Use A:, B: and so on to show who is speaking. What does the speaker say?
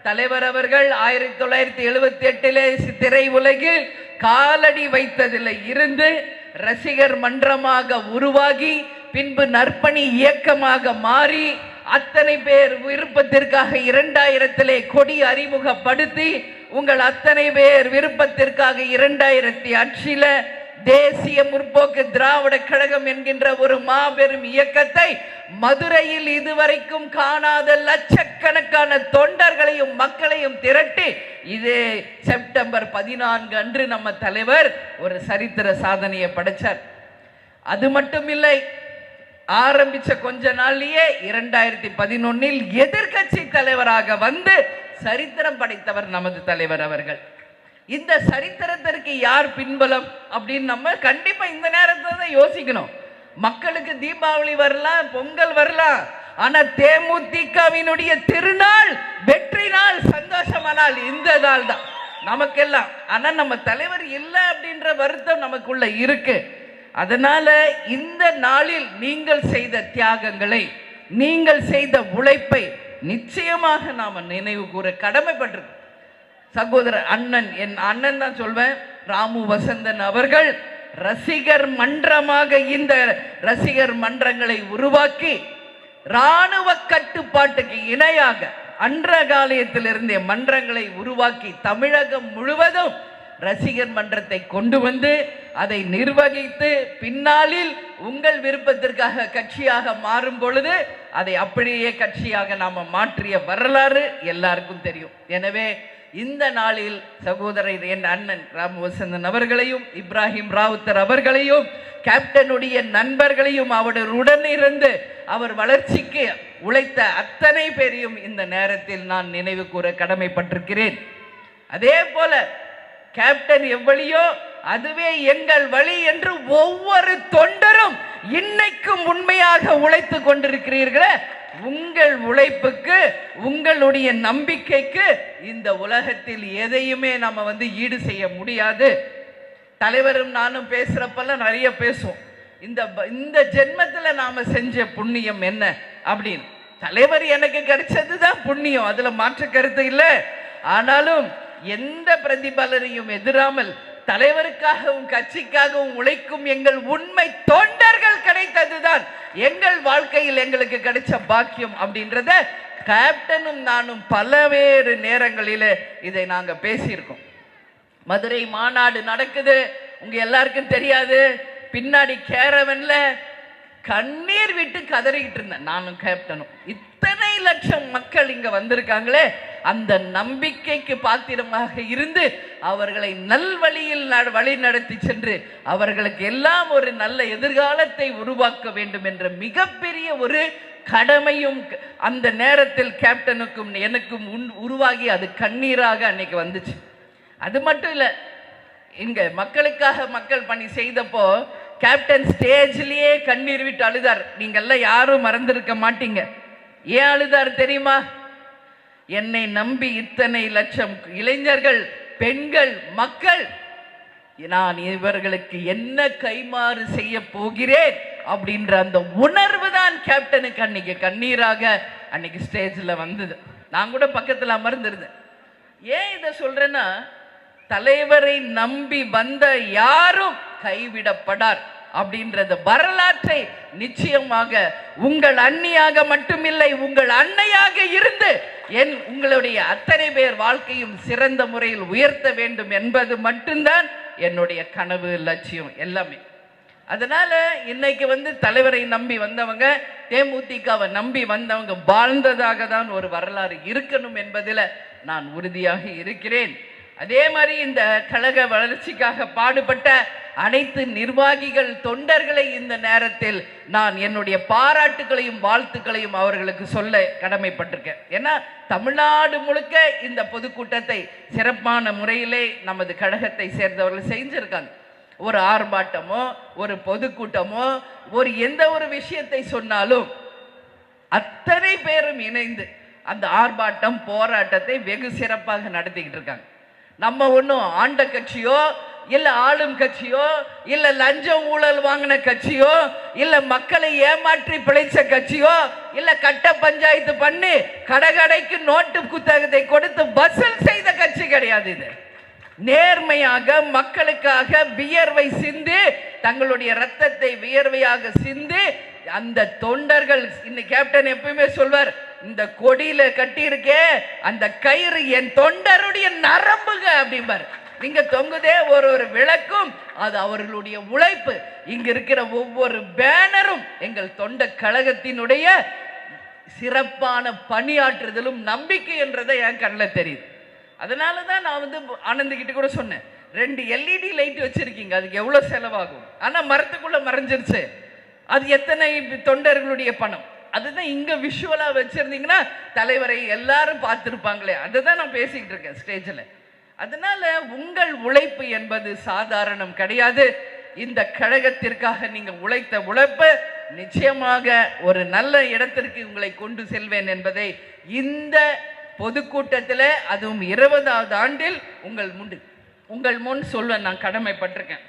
A: தலைவர் அவர்கள் 1978 திரை உலகில் காலடி வைத்ததில் இருந்து ரசிகர் மன்றமாக உருவாகி பின்பு நற்பணி இயக்கமாக மாறி அத்தனை பேர் விருப்பத்திற்காக 2000 கொடி அறிமுகப்படுத்தி உங்கள் அத்தனை பேர் விருப்பத்திற்காக 2008 தேசிய முற்போக்கு திராவிட கழகம் என்கின்ற ஒரு மாபெரும் இயக்கத்தை மதுரையில் இதுவரைக்கும் காணாத லட்சக்கணக்கான தொண்டர்களையும் மக்களையும் திரட்டி இதே செப்டம்பர் 14 அன்று நம்ம தலைவர் ஒரு சரித்திர சாதனையை படைச்சார். அது மட்டும் இல்லை, ஆரம்பிச்ச கொஞ்ச நாள்லயே 2011 எதிர்கட்சி தலைவராக வந்து சரித்திரம் படைத்தவர் நமது தலைவர் அவர்கள். இந்த சரித்திரத்திற்கு யார் பின்பலம் அப்படின்னு நம்ம கண்டிப்பா இந்த நேரத்துல தான் யோசிக்கணும். மக்களுக்கு தீபாவளி வரலாம், பொங்கல் வரலாம், ஆனா தேமுதிகவினுடைய திருநாள், வெற்றி நாள், சந்தோஷமானால் இந்த நாள் தான் நமக்கெல்லாம். ஆனா நம்ம தலைவர் இல்லை அப்படின்ற வருத்தம் நமக்குள்ள இருக்கு. அதனால இந்த நாளில் நீங்கள் செய்த தியாகங்களை, நீங்கள் செய்த உழைப்பை நிச்சயமாக நாம நினைவு கூற கடமைப்பட்டிருக்கோம். சகோதரர் அண்ணன், என் அண்ணன் தான் சொல்வேன், ராமு வசந்தன் அவர்கள் ரசிகர் மன்றமாக இந்த ரசிகர் மன்றங்களை உருவாக்கி இராணுவ கட்டுப்பாட்டுக்கு இணையாக அன்ற காலத்திலிருந்தே மன்றங்களை உருவாக்கி தமிழகம் முழுவதும் ரசிகர் மன்றத்தை கொண்டு வந்து அதை நிர்வகித்து பின்னாளில் உங்கள் விருப்பத்திற்காக கட்சியாக மாறும் பொழுது அதை அப்படியே கட்சியாக நாம மாற்றிய வரலாறு எல்லாருக்கும் தெரியும். எனவே இந்த நாளில் சகோதரர் என் அண்ணன் ராம வசந்தன் அவர்களையும் இப்ராஹிம் ராவுத்தர் அவர்களையும் கேப்டனுடைய நண்பர்களையும் அவருடன் இருந்து அவர் வளர்ச்சிக்கு உழைத்த அத்தனை பேரையும் இந்த நேரத்தில் நான் நினைவு கூற கடமைப்பட்டிருக்கிறேன். அதே போல கேப்டன் எவ்வளியோ அதுவே எங்கள் வழி என்று ஒவ்வொரு தொண்டரும் இன்னைக்கும் உண்மையாக உழைத்து கொண்டிருக்கிறீர்களே, உங்கள் உழைப்புக்கு, உங்களுடைய நம்பிக்கைக்கு இந்த உலகத்தில் எதையுமே நம்ம ஈடு செய்ய முடியாது. தலைவரும் நானும் பேசுறப்பெல்லாம் நிறைய பேசுவோம், இந்த ஜென்மத்தில் நாம செஞ்ச புண்ணியம் என்ன அப்படின்னு. தலைவர் எனக்கு கிடைச்சதுதான் புண்ணியம், அதுல மாற்று கருத்து இல்லை. ஆனாலும் எந்த பிரதிபலனையும் எதிராமல் தலைவருக்காகவும் கட்சிக்காகவும் உழைக்கும் எங்கள் உண்மை தொண்டர்கள் கிடைத்ததுதான் எங்கள் வாழ்க்கையில் எங்களுக்கு கிடைச்ச பாக்கியம் அப்படின்றத கேப்டனும் நானும் பல்வேறு நேரங்களில் இதை நாங்க பேசியிருக்கோம். மதுரை மாநாடு நடக்குது, உங்க எல்லாருக்கும் தெரியாது. பின்னாடி கேரவன்ல கண்ணீர் விட்டு கதறிக்கிட்டு இருந்தேன் நானும் கேப்டனும். இத்தனை லட்சம் மக்கள் இங்க வந்திருக்காங்களே, அந்த நம்பிக்கைக்கு பாத்திரமாக இருந்து அவர்களை நல்வழியில் வழி நடத்தி சென்று அவர்களுக்கு எல்லாம் ஒரு நல்ல எதிர்காலத்தை உருவாக்க வேண்டும் என்ற மிகப்பெரிய ஒரு கடமையும் அந்த நேரத்தில் கேப்டனுக்கும் எனக்கும் உருவாகி அது கண்ணீராக அன்னைக்கு வந்துச்சு. அது மட்டும் இல்லை, இங்க மக்களுக்காக மக்கள் பணி செய்தப்போ கேப்டன் ஸ்டேஜ்லயே கண்ணீர் விட்டு அழுதார். நீங்கெல்லாம் யாரும் மறந்திருக்க மாட்டீங்க. ஏன் அழுதார் தெரியுமா? என்னை நம்பி இத்தனை லட்சம் இளைஞர்கள், பெண்கள், மக்கள், நான் இவர்களுக்கு என்ன கைமாறு செய்ய போகிறேன் அப்படின்ற அந்த உணர்வு தான் கேப்டனுக்கு அன்னைக்கு கண்ணீராக அன்னைக்கு ஸ்டேஜில் வந்தது. நான் கூட பக்கத்தில் அமர்ந்திருந்தேன். ஏன் இதை சொல்றேன்னா, தலைவரை நம்பி வந்த யாரும் கைவிடப்படார் அப்படின்றது வரலாற்றை நிச்சயமாக உங்கள் அண்ணியாக மட்டுமில்லை, உங்கள் அன்னையாக இருந்து உங்களுடைய அத்தனை பேர் வாழ்க்கையும் சிறந்த முறையில் உயர்த்த வேண்டும் என்பது மட்டும்தான் என்னுடைய கனவு, லட்சியம் எல்லாமே. அதனால இன்னைக்கு தலைவரை நம்பி வந்தவங்க, தேமுதிகவை நம்பி வந்தவங்க வாழ்ந்ததாக தான் ஒரு வரலாறு இருக்கணும் என்பதில் நான் உறுதியாக இருக்கிறேன். அதே மாதிரி இந்த கழக வளர்ச்சிக்காக பாடுபட்ட அனைத்து நிர்வாகிகள், தொண்டர்களை இந்த நேரத்தில் நான் என்னுடைய பாராட்டுகளையும் வாழ்த்துக்களையும் அவர்களுக்கு சொல்ல கடமைப்பட்டிருக்கேன். ஏன்னா தமிழ்நாடு முழுக்க இந்த பொதுக்கூட்டத்தை சிறப்பான முறையிலே நமது கழகத்தை சேர்ந்தவர்கள் செஞ்சிருக்காங்க. ஒரு ஆர்ப்பாட்டமோ ஒரு பொதுக்கூட்டமோ ஒரு எந்த ஒரு விஷயத்தை சொன்னாலும் அத்தனை பேரும் இணைந்து அந்த ஆர்ப்பாட்டம் போராட்டத்தை வெகு சிறப்பாக நடத்திக்கிட்டு இருக்காங்க. நம்ம ஒன்றும் ஆண்ட கட்சியோ இல்ல ஆளும் கட்சியோ, இல்ல லஞ்சம் ஊழல் வாங்கின கட்சியோ, இல்ல மக்களை ஏமாற்றி பிழைச்ச கட்சியோ, இல்ல கட்ட பஞ்சாயத்து பண்ணி கடைக்கு நோட்டு புத்தகத்தை கொடுத்து வசூல் செய்த கட்சி கிடையாது. இது நேர்மையாக மக்களுக்காக வியர்வை சிந்து, தங்களுடைய ரத்தத்தை வியர்வையாக சிந்து அந்த தொண்டர்கள். இந்த கேப்டன் எப்பயுமே சொல்வார், இந்த கொடியில கட்டி இருக்கே அந்த கயிறு என் தொண்டருடைய நரம்புக அப்படிம்பார். இங்க தொங்குதே ஒரு விளக்கும், அது அவர்களுடைய உழைப்பு. இங்க இருக்கிற ஒவ்வொரு பேனரும் எங்கள் தொண்ட கழகத்தினுடைய சிறப்பான பணியாற்றுதலும் நம்பிக்கை என்றதை என் கண்ணில் தெரியுது. அதனால தான் நான் ஆனந்த் கிட்ட கூட சொன்னேன், 2 LED லைட் வச்சிருக்கீங்க, அதுக்கு எவ்வளவு செலவாகும்? ஆனா மரத்துக்குள்ள மறைஞ்சிருச்சு, அது எத்தனை தொண்டர்களுடைய பணம்? அதுதான் இங்க விஷுவலா வச்சிருந்தீங்கன்னா தலைவரை எல்லாரும் பார்த்திருப்பாங்களே. அதுதான் நான் பேசிக்கிட்டு இருக்கேன் ஸ்டேஜில். அதனால உங்கள் உழைப்பு என்பது சாதாரணம் கிடையாது. இந்த கழகத்திற்காக நீங்க உழைத்த உழைப்பு நிச்சயமாக ஒரு நல்ல இடத்திற்கு உங்களை கொண்டு செல்வேன் என்பதை இந்த பொதுக்கூட்டத்தில், அதுவும் 20வது ஆண்டில் உங்கள் முன் சொல்ல நான் கடமைப்பட்டிருக்கேன்.